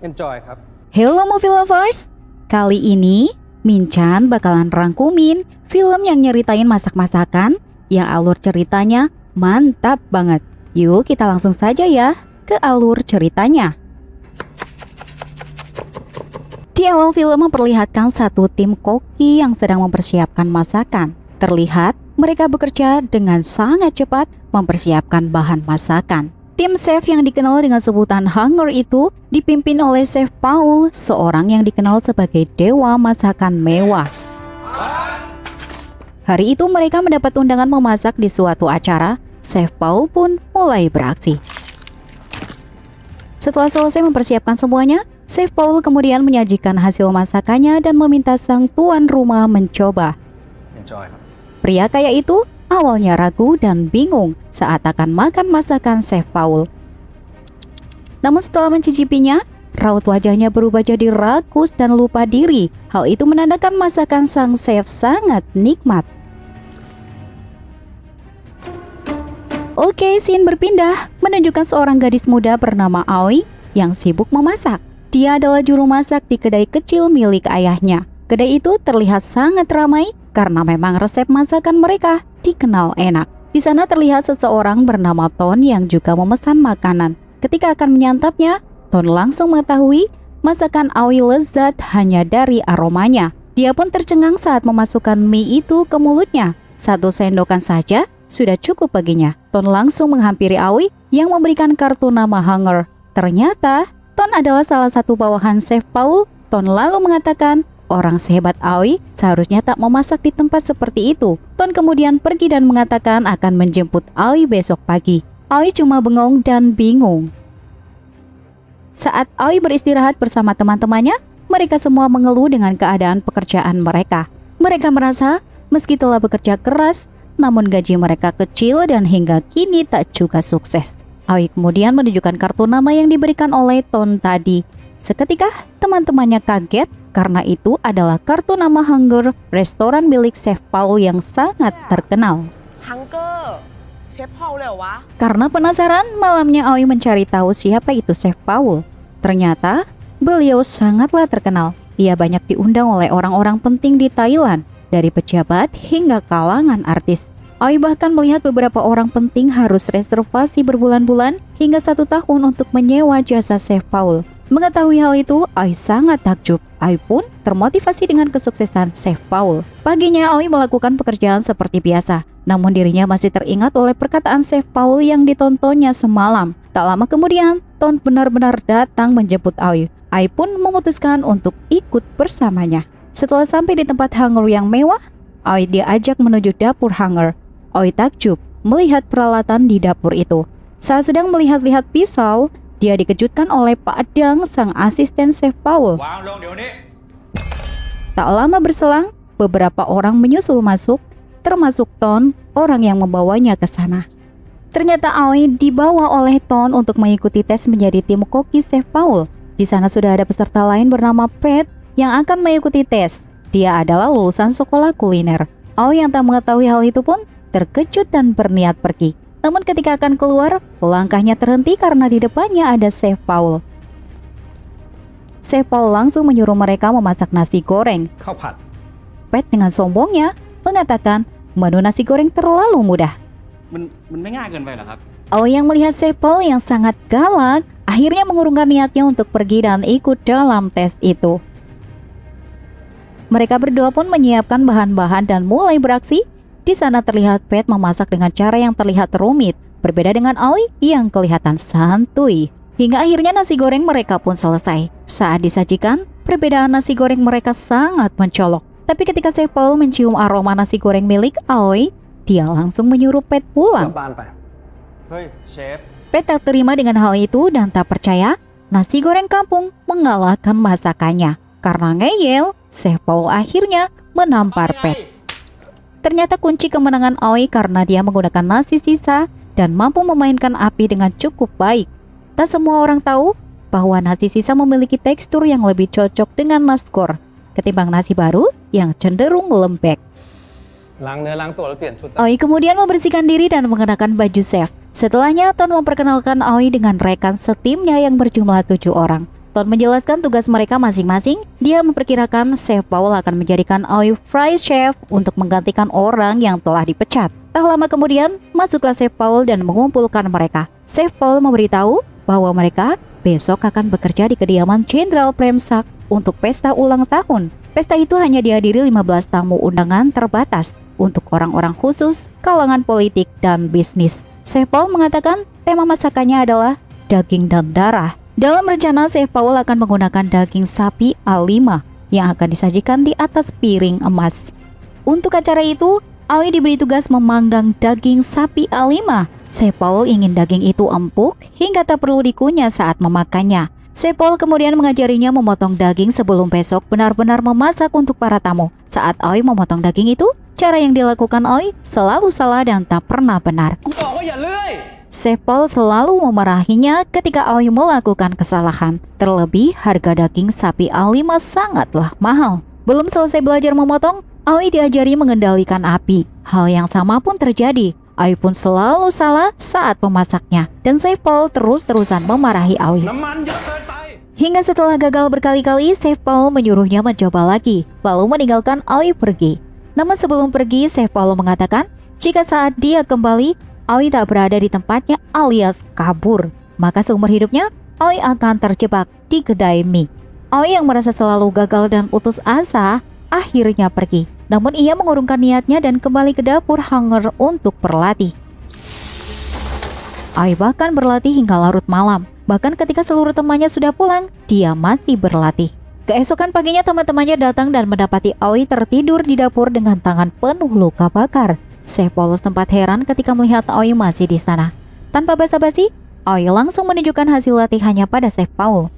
Enjoy ครับ Hello movie lovers, kali ini Minchan bakalan rangkumin film yang nyeritain masak-masakan yang alur ceritanya mantap banget. Yuk kita langsung saja ya ke alur ceritanya. Di awal film memperlihatkan satu tim koki yang sedang mempersiapkan masakan. Terlihat mereka bekerja dengan sangat cepat mempersiapkan bahan masakan. Tim chef yang dikenal dengan sebutan Hunger itu dipimpin oleh Chef Paul, seorang yang dikenal sebagai dewa masakan mewah. Hari itu mereka mendapat undangan memasak di suatu acara. Chef Paul pun mulai beraksi. Setelah selesai mempersiapkan semuanya, Chef Paul kemudian menyajikan hasil masakannya dan meminta sang tuan rumah mencoba. Enjoy ครับ Pria kaya itu awalnya ragu dan bingung saat akan makan masakan Chef Paul. Namun setelah mencicipinya, raut wajahnya berubah jadi rakus dan lupa diri. Hal itu menandakan masakan sang chef sangat nikmat. Oke, scene berpindah menunjukkan seorang gadis muda bernama Aoi yang sibuk memasak. Dia adalah juru masak di kedai kecil milik ayahnya. Kedai itu terlihat sangat ramai karena memang resep masakan mereka dikenal enak. Di sana terlihat seseorang bernama Ton yang juga memesan makanan. Ketika akan menyantapnya, Ton langsung mengetahui masakan Aoi lezat hanya dari aromanya. Dia pun tercengang saat memasukkan mie itu ke mulutnya. Satu sendokan saja sudah cukup baginya. Ton langsung menghampiri Aoi yang memberikan kartu nama Hunger. Ternyata Ton adalah salah satu bawahan Chef Paul. Ton lalu mengatakan orang sehebat Aoi seharusnya tak memasak di tempat seperti itu. Ton kemudian pergi dan mengatakan akan menjemput Aoi besok pagi. Aoi cuma bengong dan bingung. Saat Aoi beristirahat bersama teman-temannya, mereka semua mengeluh dengan keadaan pekerjaan mereka. Mereka merasa meski telah bekerja keras, namun gaji mereka kecil dan hingga kini tak juga sukses. Aoi kemudian menunjukkan kartu nama yang diberikan oleh Ton tadi. Seketika teman-temannya kaget karena itu adalah kartu nama Hunger, restoran milik Chef Paul yang sangat terkenal. Hunger, Chef Paul เลยเหรอวะ Karena penasaran, malamnya Aoi mencari tahu siapa itu Chef Paul. Ternyata beliau sangatlah terkenal. Ia banyak diundang oleh orang-orang penting di Thailand, dari pejabat hingga kalangan artis. Aoi bahkan melihat beberapa orang penting harus reservasi berbulan-bulan hingga 1 tahun untuk menyewa jasa Chef Paul. Mengetahui hal itu, Aoi sangat takjub. Aoi pun termotivasi dengan kesuksesan Chef Paul. Paginya Aoi melakukan pekerjaan seperti biasa, namun dirinya masih teringat oleh perkataan Chef Paul yang ditontonnya semalam. Tak lama kemudian, Ton benar-benar datang menjemput Aoi. Aoi pun memutuskan untuk ikut bersamanya. Setelah sampai di tempat Hunger yang mewah, Aoi diajak menuju dapur Hunger. Aoi takjub melihat peralatan di dapur itu. Saat sedang melihat-lihat pisau, dia dikejutkan oleh Pak Dang, sang asisten Chef Paul. Tak lama berselang, beberapa orang menyusul masuk, termasuk Ton, orang yang membawanya ke sana. Ternyata Aoi dibawa oleh Ton untuk mengikuti tes menjadi tim koki Chef Paul. Di sana sudah ada peserta lain bernama Pat yang akan mengikuti tes. Dia adalah lulusan sekolah kuliner. Aoi yang tak mengetahui hal itu pun terkejut dan berniat pergi. Namun ketika akan keluar, langkahnya terhenti karena di depannya ada Chef Paul. Chef Paul langsung menyuruh mereka memasak nasi goreng. ข้าวผัด Pat dengan sombongnya mengatakan menu nasi goreng terlalu mudah. มันไม่ง่ายเกินไปเหรอครับ Aoi yang melihat Chef Paul yang sangat galak, akhirnya mengurungkan niatnya untuk pergi dan ikut dalam tes itu. Mereka berdua pun menyiapkan bahan-bahan dan mulai beraksi. Di sana terlihat Pat memasak dengan cara yang terlihat rumit, berbeda dengan Aoi yang kelihatan santuy. Hingga akhirnya nasi goreng mereka pun selesai. Saat disajikan, perbedaan nasi goreng mereka sangat mencolok. Tapi ketika Chef Paul mencium aroma nasi goreng milik Aoi, dia langsung menyuruh Pat กลั pulang. บบ้านไป เฮ้ยเชฟ Pat tak terima dengan hal itu dan tak percaya nasi goreng kampung mengalahkan masakannya. Karena ngeyel, Chef Paul akhirnya menampar Pat. Ternyata kunci kemenangan Aoi karena dia menggunakan nasi sisa dan mampu memainkan api dengan cukup baik. Tak semua orang tahu bahwa nasi sisa memiliki tekstur yang lebih cocok dengan nasgor ketimbang nasi baru yang cenderung lembek. ล้างเนื้อล้างตัวแล้วเปลี่ยนชุด Aoi kemudian membersihkan diri dan mengenakan baju chef. Setelahnya, Ton memperkenalkan Aoi dengan rekan setimnya yang berjumlah 7 orang. Ton menjelaskan tugas mereka masing-masing. Dia memperkirakan Chef Paul akan menjadikan Aoi Fries Chef untuk menggantikan orang yang telah dipecat. Tak lama kemudian, masuklah Chef Paul dan mengumpulkan mereka. Chef Paul memberitahu bahwa mereka besok akan bekerja di kediaman Jenderal Premsak untuk pesta ulang tahun. Pesta itu hanya dihadiri 15 tamu undangan terbatas untuk orang-orang khusus, kalangan politik, dan bisnis. Chef Paul mengatakan tema masakannya adalah daging dan darah. Dalam rencana, Chef Paul akan menggunakan daging sapi A5 yang akan disajikan di atas piring emas. Untuk acara itu, Aoi diberi tugas memanggang daging sapi A5. Chef Paul ingin daging itu empuk hingga tak perlu dikunyah saat memakannya. Chef Paul kemudian mengajarinya memotong daging sebelum besok benar-benar memasak untuk para tamu. Saat Aoi memotong daging itu, cara yang dilakukan Aoi selalu salah dan tak pernah benar. Chef Paul selalu memarahinya ketika Aoi melakukan kesalahan. Terlebih, harga daging sapi A5 sangatlah mahal. Belum selesai belajar memotong, Aoi diajari mengendalikan api. Hal yang sama pun terjadi. Aoi pun selalu salah saat memasaknya. Dan Chef Paul terus-terusan memarahi Aoi. Hingga setelah gagal berkali-kali, Chef Paul menyuruhnya mencoba lagi, lalu meninggalkan Aoi pergi. Namun sebelum pergi, Chef Paul mengatakan, jika saat dia kembali, Aoi tak berada di tempatnya alias kabur, maka seumur hidupnya Aoi akan terjebak di kedai mie. Aoi yang merasa selalu gagal dan putus asa, akhirnya pergi. Namun ia mengurungkan niatnya dan kembali ke dapur Hanger untuk berlatih. Aoi bahkan berlatih hingga larut malam. Bahkan ketika seluruh temannya sudah pulang, dia masih berlatih. Keesokan paginya teman-temannya datang dan mendapati Aoi tertidur di dapur dengan tangan penuh luka bakar. Chef Paul sempat heran ketika melihat Aoi masih di sana. Tanpa basa-basi, Aoi langsung menunjukkan hasil latihannya pada Chef Paul.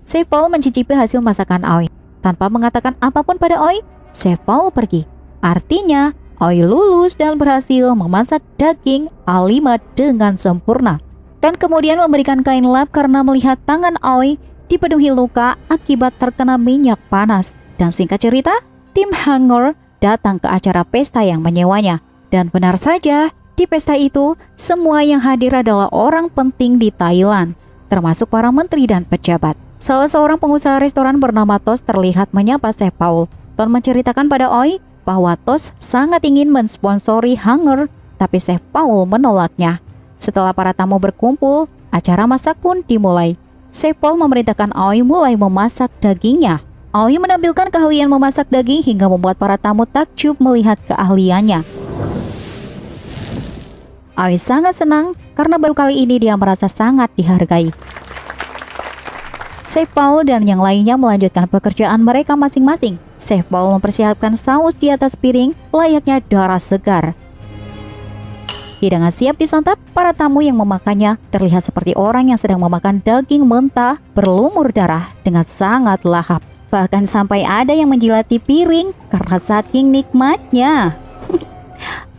Chef Paul mencicipi hasil masakan Aoi. Tanpa mengatakan apapun pada Aoi, Chef Paul pergi. Artinya, Aoi lulus dan berhasil memasak daging A5 dengan sempurna. Dan kemudian memberikan kain lap karena melihat tangan Aoi dipenuhi luka akibat terkena minyak panas. Dan singkat cerita, tim Hanger datang ke acara pesta yang menyewanya. Dan benar saja, di pesta itu, semua yang hadir adalah orang penting di Thailand, termasuk para menteri dan pejabat. Salah seorang pengusaha restoran bernama Tos terlihat menyapa Chef Paul. Ton menceritakan pada Aoi bahwa Tos sangat ingin mensponsori Hanger, tapi Chef Paul menolaknya. Setelah para tamu berkumpul, acara masak pun dimulai. Chef Paul memerintahkan Aoi mulai memasak dagingnya. Aoi menampilkan keahlian memasak daging hingga membuat para tamu takjub melihat keahliannya. Aoi sangat senang karena baru kali ini dia merasa sangat dihargai. Chef Paul dan yang lainnya melanjutkan pekerjaan mereka masing-masing. Chef Paul mempersiapkan saus di atas piring layaknya darah segar. Hidangan siap disantap, para tamu yang memakannya terlihat seperti orang yang sedang memakan daging mentah berlumur darah dengan sangat lahap. Bahkan sampai ada yang menjilati piring karena saking nikmatnya.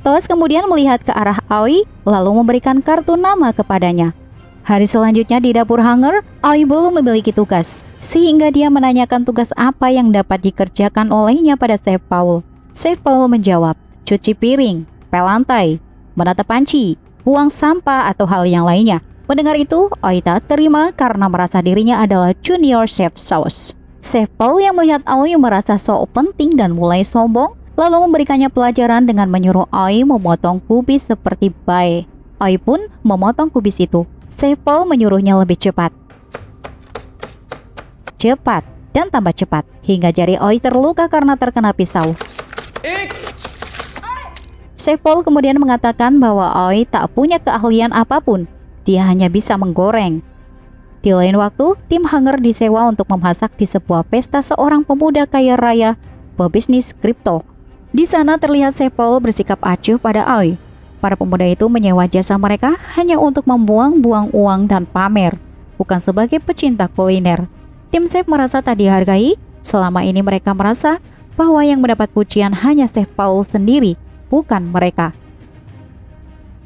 Tos kemudian melihat ke arah Aoi lalu memberikan kartu nama kepadanya. Hari selanjutnya di dapur Hanger, Aoi belum memiliki tugas, sehingga dia menanyakan tugas apa yang dapat dikerjakan olehnya pada Chef Paul. Chef Paul menjawab, cuci piring, pel lantai, menata panci, buang sampah atau hal yang lainnya. Mendengar itu, Aoi tak terima karena merasa dirinya adalah junior chef sauce. Chef Paul yang melihat Aoi merasa sok penting dan mulai sombong, lalu memberikannya pelajaran dengan menyuruh Aoi memotong kubis seperti bae. Aoi pun memotong kubis itu. Chef Paul menyuruhnya lebih cepat. Cepat dan tambah cepat, hingga jari Aoi terluka karena terkena pisau. Chef Paul kemudian mengatakan bahwa Aoi tak punya keahlian apapun. Dia hanya bisa menggoreng. Di lain waktu, tim Hanger disewa untuk memasak di sebuah pesta seorang pemuda kaya raya pebisnis kripto. Di sana terlihat Chef Paul bersikap acuh pada Aoi. Para pemuda itu menyewa jasa mereka hanya untuk membuang-buang uang dan pamer, bukan sebagai pecinta kuliner. Tim chef merasa tak dihargai. Selama ini mereka merasa bahwa yang mendapat pujian hanya Chef Paul sendiri, bukan mereka.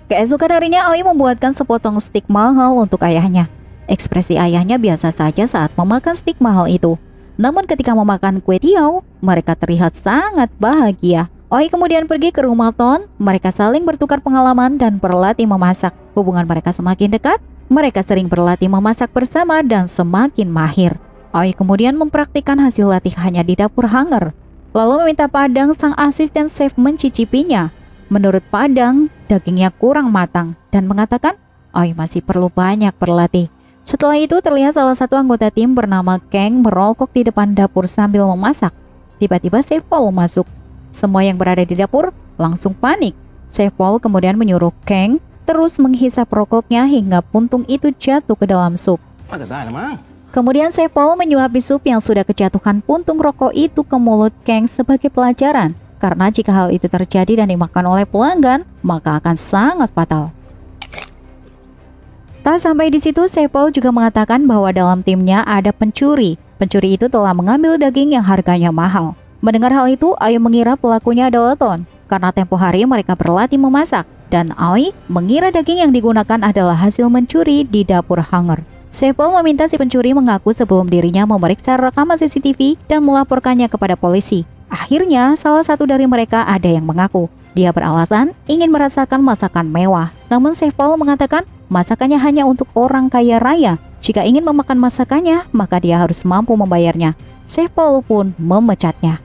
Keesokan harinya, Aoi membuatkan sepotong steak mahal untuk ayahnya. Ekspresi ayahnya biasa saja saat memakan steak mahal itu. Namun ketika memakan kue tiaw, mereka terlihat sangat bahagia. Aoi kemudian pergi ke rumah Ton. Mereka saling bertukar pengalaman dan berlatih memasak. Hubungan mereka semakin dekat Mereka sering berlatih memasak bersama dan semakin mahir. Aoi kemudian mempraktikkan hasil latihannya di dapur Hanger, lalu meminta Padang sang asisten chef mencicipinya. Menurut Padang, dagingnya kurang matang dan mengatakan Aoi masih perlu banyak berlatih. Setelah itu terlihat salah satu anggota tim bernama Kang merokok di depan dapur sambil memasak. Tiba-tiba Chef Paul masuk. Semua yang berada di dapur langsung panik. Chef Paul kemudian menyuruh Kang terus menghisap rokoknya hingga puntung itu jatuh ke dalam sup. Kemudian Chef Paul menyuapi sup yang sudah kejatuhan puntung rokok itu ke mulut Kang sebagai pelajaran. Karena jika hal itu terjadi dan dimakan oleh pelanggan, maka akan sangat fatal. Tak sampai di situ, Chef Paul juga mengatakan bahwa dalam timnya ada pencuri. Pencuri itu telah mengambil daging yang harganya mahal. Mendengar hal itu, Aoi mengira pelakunya adalah Ton, karena tempo hari mereka berlatih memasak. Dan Aoi mengira daging yang digunakan adalah hasil mencuri di dapur Hanger. Chef Paul meminta si pencuri mengaku sebelum dirinya memeriksa rekaman CCTV dan melaporkannya kepada polisi. Akhirnya, salah satu dari mereka ada yang mengaku. Dia beralasan ingin merasakan masakan mewah. Namun Chef Paul mengatakan masakannya hanya untuk orang kaya raya. Jika ingin memakan masakannya, maka dia harus mampu membayarnya. Chef Paul pun memecatnya.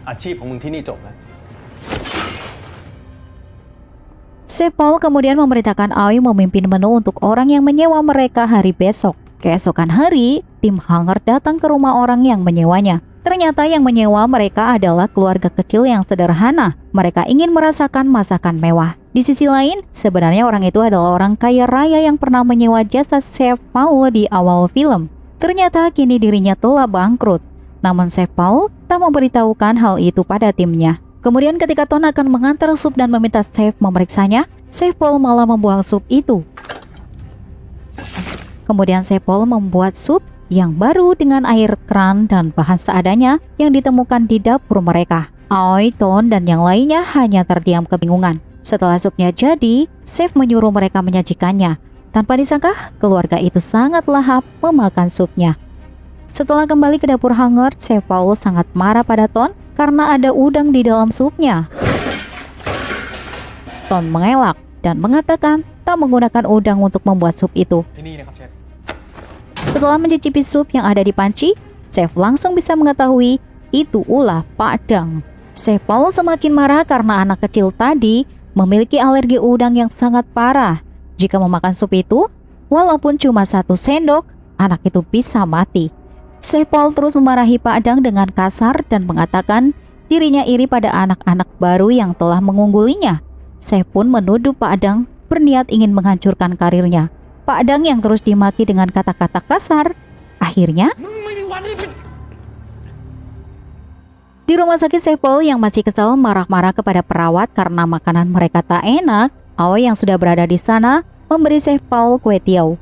Chef Paul kemudian memerintahkan Aoi memimpin menu untuk orang yang menyewa mereka hari besok. Keesokan hari, tim Hanger datang ke rumah orang yang menyewanya. Ternyata yang menyewa mereka adalah keluarga kecil yang sederhana. Mereka ingin merasakan masakan mewah. Di sisi lain, sebenarnya orang itu adalah orang kaya raya yang pernah menyewa jasa Chef Paul di awal film. Ternyata kini dirinya telah bangkrut. Namun Chef Paul tak memberitahukan hal itu pada timnya. Kemudian ketika Ton akan mengantar sup dan meminta chef memeriksanya, Chef Paul malah membuang sup itu. Kemudian Chef Paul membuat sup yang baru dengan air keran dan bahan seadanya yang ditemukan di dapur mereka. Aoi, Ton, dan yang lainnya hanya terdiam kebingungan. Setelah supnya jadi, chef menyuruh mereka menyajikannya. Tanpa disangka, keluarga itu sangat lahap memakan supnya. Setelah kembali ke dapur Hanger, Chef Paul sangat marah pada Ton karena ada udang di dalam supnya. Ton mengelak dan mengatakan tak menggunakan udang untuk membuat sup itu. Setelah mencicipi sup yang ada di panci, chef langsung bisa mengetahui itu ulah Padang. Chef Paul semakin marah karena anak kecil tadi memiliki alergi udang yang sangat parah. Jika memakan sup itu, walaupun cuma 1 sendok, anak itu bisa mati. Chef Paul terus memarahi Padang dengan kasar dan mengatakan dirinya iri pada anak-anak baru yang telah mengunggulinya. Chef pun menuduh Padang berniat ingin menghancurkan karirnya. Padang yang terus dimaki dengan kata-kata kasar. Akhirnya, di rumah sakit Chef Paul yang masih kesal marah-marah kepada perawat karena makanan mereka tak enak, Aoi yang sudah berada di sana memberi Chef Paul kue tiaw.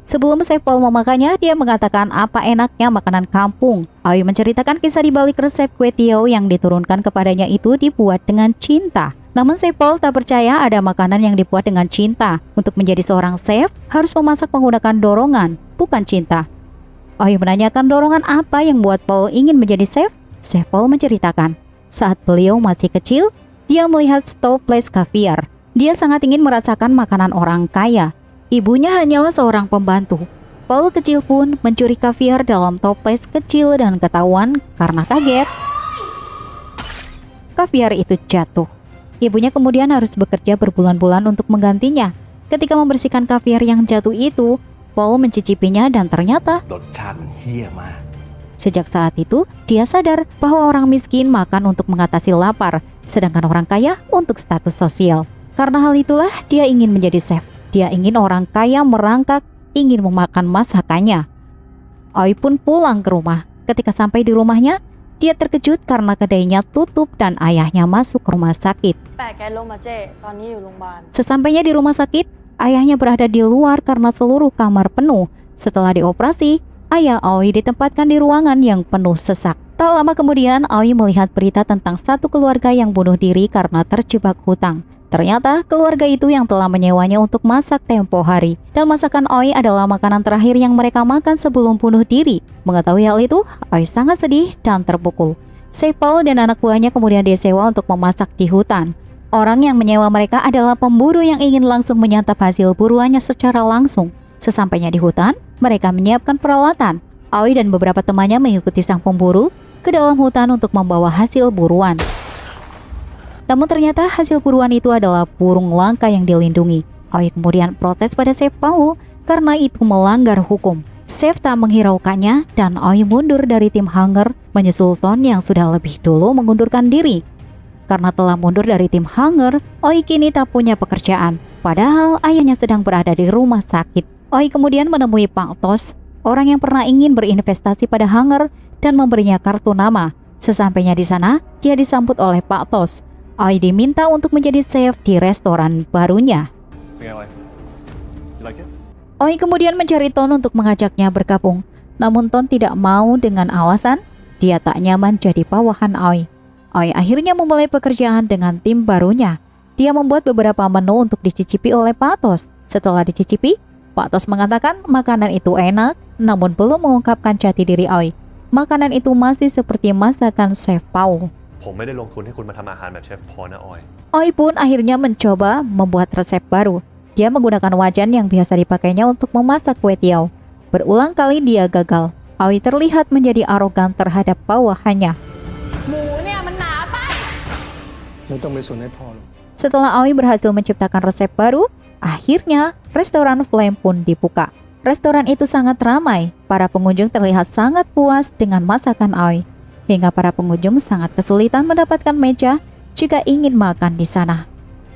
Sebelum Chef Paul memakannya, dia mengatakan apa enaknya makanan kampung. Aoi menceritakan kisah di balik resep kue tiaw yang diturunkan kepadanya itu dibuat dengan cinta. Namun Chef Paul tak percaya ada makanan yang dibuat dengan cinta. Untuk menjadi seorang chef, harus memasak menggunakan dorongan, bukan cinta. Aoi menanyakan dorongan apa yang membuat Paul ingin menjadi chef. Chef Paul menceritakan, saat beliau masih kecil, dia melihat Stoplice Caviar. Dia sangat ingin merasakan makanan orang kaya. Ibunya hanyalah seorang pembantu. Paul kecil pun mencuri kaviar dalam toples kecil dan ketahuan karena kaget. Kaviar itu jatuh. Ibunya kemudian harus bekerja berbulan-bulan untuk menggantinya. Ketika membersihkan kaviar yang jatuh itu, Paul mencicipinya dan ternyata sejak saat itu, dia sadar bahwa orang miskin makan untuk mengatasi lapar, sedangkan orang kaya untuk status sosial. Karena hal itulah dia ingin menjadi chef. Dia ingin orang kaya merangkak, ingin memakan masakannya. Aoi pun pulang ke rumah. Ketika sampai di rumahnya, dia terkejut karena kedainya tutup dan ayahnya masuk ke rumah sakit. Sesampainya di rumah sakit, ayahnya berada di luar karena seluruh kamar penuh. Setelah dioperasi, ayah Aoi ditempatkan di ruangan yang penuh sesak. Tak lama kemudian, Aoi melihat berita tentang satu keluarga yang bunuh diri karena terjebak hutang. Ternyata keluarga itu yang telah menyewanya untuk masak tempo hari. Dan masakan Aoi adalah makanan terakhir yang mereka makan sebelum bunuh diri. Mengetahui hal itu, Aoi sangat sedih dan terpukul. Chef Paul dan anak buahnya kemudian disewa untuk memasak di hutan. Orang yang menyewa mereka adalah pemburu yang ingin langsung menyantap hasil buruannya secara langsung. Sesampainya di hutan, mereka menyiapkan peralatan. Aoi dan beberapa temannya mengikuti sang pemburu ke dalam hutan untuk membawa hasil buruan. Namun ternyata hasil buruan itu adalah burung langka yang dilindungi. Aoi kemudian protes pada Chef Paul karena itu melanggar hukum. Chef tak menghiraukannya dan Aoi mundur dari tim Hunger menyusul Ton yang sudah lebih dulu mengundurkan diri. Karena telah mundur dari tim Hunger, Aoi kini tak punya pekerjaan. Padahal ayahnya sedang berada di rumah sakit. Aoi kemudian menemui Pak Tos, orang yang pernah ingin berinvestasi pada Hunger dan memberinya kartu nama. Sesampainya di sana, dia disambut oleh Pak Tos. Aoi diminta untuk menjadi chef di restoran barunya. Aoi kemudian mencari Ton untuk mengajaknya bergabung. Namun Ton tidak mau dengan alasan dia tak nyaman jadi bawahan Aoi. Aoi akhirnya memulai pekerjaan dengan tim barunya. Dia membuat beberapa menu untuk dicicipi oleh Pak Tos. Setelah dicicipi, Pak Tos mengatakan makanan itu enak, namun belum mengungkapkan jati diri Aoi. Makanan itu masih seperti masakan Chef Paul. ผมไม่ได้ลงทุนให้คุณมาทำอาหารแบบเชฟพอลนะออย Aoi pun akhirnya mencoba membuat resep baru. Dia menggunakan wajan yang biasa dipakainya untuk memasak kue tiaw. Berulang kali dia gagal. Aoi terlihat menjadi arogan terhadap bawahannya. หมูเนี่ยมันหนาไป ไม่ต้องไปสนให้พ่อหรอก Setelah Aoi berhasil menciptakan resep baru, akhirnya restoran Flame pun dibuka. Restoran itu sangat ramai. Para pengunjung terlihat sangat puas dengan masakan Aoi. Hingga para pengunjung sangat kesulitan mendapatkan meja jika ingin makan di sana.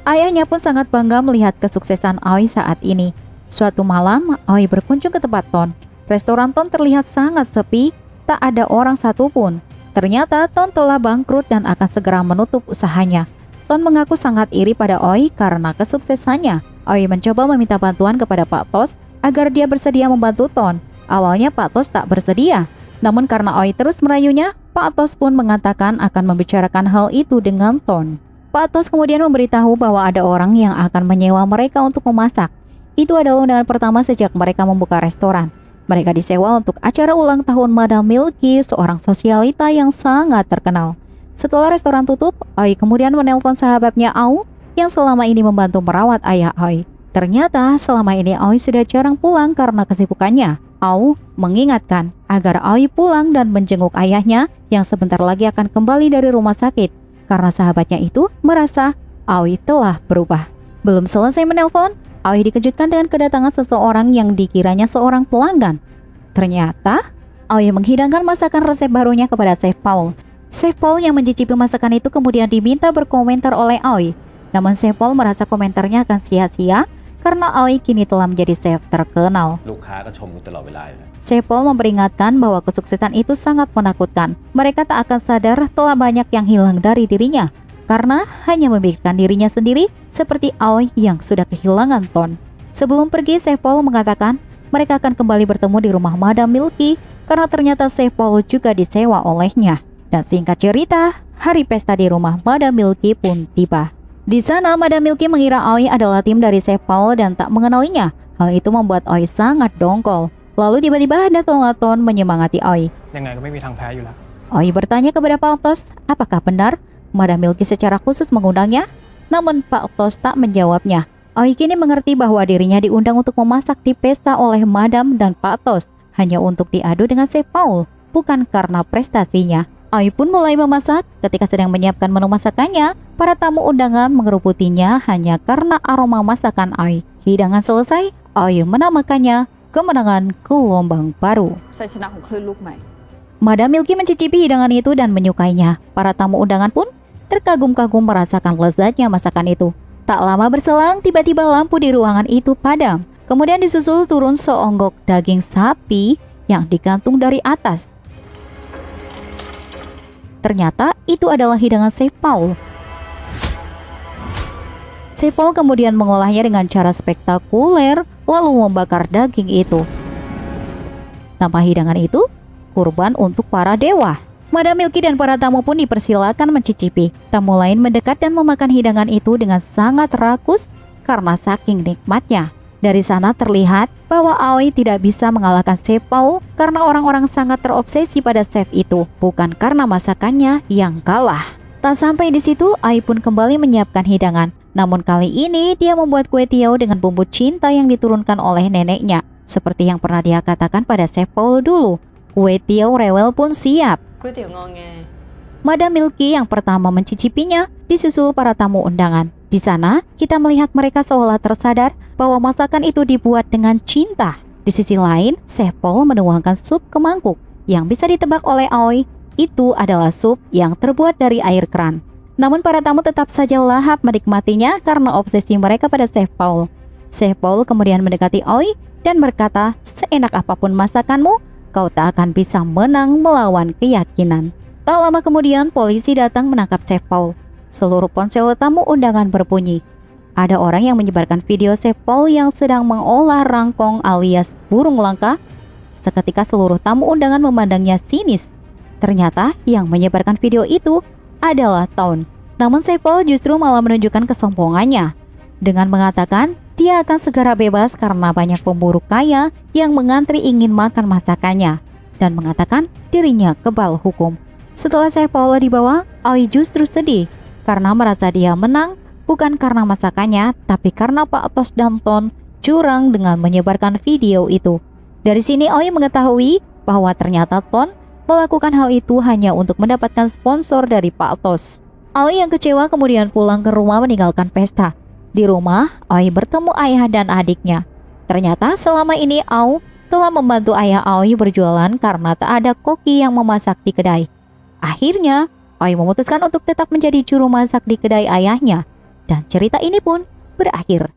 Ayahnya pun sangat bangga melihat kesuksesan Aoi saat ini. Suatu malam, Aoi berkunjung ke tempat Ton. Restoran Ton terlihat sangat sepi, tak ada orang satupun. Ternyata Ton telah bangkrut dan akan segera menutup usahanya. Ton mengaku sangat iri pada Aoi karena kesuksesannya. Aoi mencoba meminta bantuan kepada Pak Tos agar dia bersedia membantu Ton. Awalnya Pak Tos tak bersedia. Namun karena Aoi terus merayunya, Pak Tos pun mengatakan akan membicarakan hal itu dengan Ton. Pak Tos kemudian memberitahu bahwa ada orang yang akan menyewa mereka untuk memasak. Itu adalah undangan pertama sejak mereka membuka restoran. Mereka disewa untuk acara ulang tahun Madam Milky, seorang sosialita yang sangat terkenal. Setelah restoran tutup, Aoi kemudian menelpon sahabatnya Au yang selama ini membantu merawat ayah Aoi. Ternyata selama ini Aoi sudah jarang pulang karena kesibukannya. Au mengingatkan agar Aoi pulang dan menjenguk ayahnya yang sebentar lagi akan kembali dari rumah sakit. Karena sahabatnya itu merasa Aoi telah berubah. Belum selesai menelpon, Aoi dikejutkan dengan kedatangan seseorang yang dikiranya seorang pelanggan. Ternyata, Aoi menghidangkan masakan resep barunya kepada Chef Paul. Chef Paul yang mencicipi masakan itu kemudian diminta berkomentar oleh Aoi. Namun Chef Paul merasa komentarnya akan sia-sia karena Aoi kini telah menjadi chef terkenal. ลูกค้าก็ชมกูตลอดเวลาอยู่แล้ว Chef Paul memperingatkan bahwa kesuksesan itu sangat menakutkan. Mereka tak akan sadar telah banyak yang hilang dari dirinya karena hanya memikirkan dirinya sendiri seperti Aoi yang sudah kehilangan Ton. Sebelum pergi, Chef Paul mengatakan mereka akan kembali bertemu di rumah Madam Milky karena ternyata Chef Paul juga disewa olehnya. Dan singkat cerita, hari pesta di rumah Madam Milky pun tiba. Di sana, Madam Milky mengira Aoi adalah tim dari Chef Paul dan tak mengenalinya. Hal itu membuat Aoi sangat dongkol. Lalu tiba-tiba datanglah Ton menyemangati Aoi. ยังไงก็ไม่มีทางแพ้อยู่แล้ว Aoi bertanya kepada Pak Tos, apakah benar Madam Milky secara khusus mengundangnya? Namun Pak Tos tak menjawabnya. Aoi kini mengerti bahwa dirinya diundang untuk memasak di pesta oleh Madam dan Pak Tos hanya untuk diadu dengan Chef Paul, bukan karena prestasinya. Aoi pun mulai memasak. Ketika sedang menyiapkan menu masakannya, para tamu undangan mengeruputinya hanya karena aroma masakan Aoi. Hidangan selesai, Aoi menamakannya kemenangan gelombang baru. ชัยชนะของคลื่นลูกใหม่ Madam Milky mencicipi hidangan itu dan menyukainya. Para tamu undangan pun terkagum-kagum merasakan lezatnya masakan itu. Tak lama berselang, tiba-tiba lampu di ruangan itu padam. Kemudian disusul turun seonggok daging sapi yang digantung dari atas. Ternyata itu adalah hidangan Chef Paul. Chef Paul kemudian mengolahnya dengan cara spektakuler, lalu membakar daging itu. Nama hidangan itu, kurban untuk para dewa. Madam Milky dan para tamu pun dipersilakan mencicipi. Tamu lain mendekat dan memakan hidangan itu dengan sangat rakus karena saking nikmatnya. Dari sana terlihat bahwa Aoi tidak bisa mengalahkan Chef Paul karena orang-orang sangat terobsesi pada chef itu, bukan karena masakannya yang kalah. Tak sampai di situ, Ai pun kembali menyiapkan hidangan. Namun kali ini dia membuat kue tiaw dengan bumbu cinta yang diturunkan oleh neneknya. Seperti yang pernah dia katakan pada Chef Paul dulu. Kue tiaw rewel pun siap. ก๋วยเตี๋ยวงอแง Madam Milky yang pertama mencicipinya, disusul para tamu undangan. Di sana, kita melihat mereka seolah tersadar bahwa masakan itu dibuat dengan cinta. Di sisi lain, Chef Paul menuangkan sup ke mangkuk. Yang bisa ditebak oleh Aoi, itu adalah sup yang terbuat dari air keran. Namun para tamu tetap saja lahap menikmatinya karena obsesi mereka pada Chef Paul. Chef Paul kemudian mendekati Aoi dan berkata, seenak apapun masakanmu, kau tak akan bisa menang melawan keyakinan. Tak lama kemudian, polisi datang menangkap Chef Paul. Seluruh ponsel tamu undangan berbunyi. Ada orang yang menyebarkan video Chef Paul yang sedang mengolah rangkong alias burung langka. Seketika seluruh tamu undangan memandangnya sinis. Ternyata yang menyebarkan video itu adalah Ton. Namun Chef Paul justru malah menunjukkan kesombongannya dengan mengatakan dia akan segera bebas karena banyak pemburu kaya yang mengantri ingin makan masakannya dan mengatakan dirinya kebal hukum. Setelah Chef Paul dibawa, Aoi justru sedih karena merasa dia menang bukan karena masakannya, tapi karena Pak Tos dan Ton curang dengan menyebarkan video itu. Dari sini Aoi mengetahui bahwa ternyata Ton melakukan hal itu hanya untuk mendapatkan sponsor dari Pak Tos. Aoi yang kecewa kemudian pulang ke rumah meninggalkan pesta. Di rumah, Aoi bertemu ayah dan adiknya. Ternyata selama ini Aoi telah membantu ayah Aoi berjualan karena tak ada koki yang memasak di kedai. Akhirnya, Aoi memutuskan untuk tetap menjadi juru masak di kedai ayahnya. Dan cerita ini pun berakhir.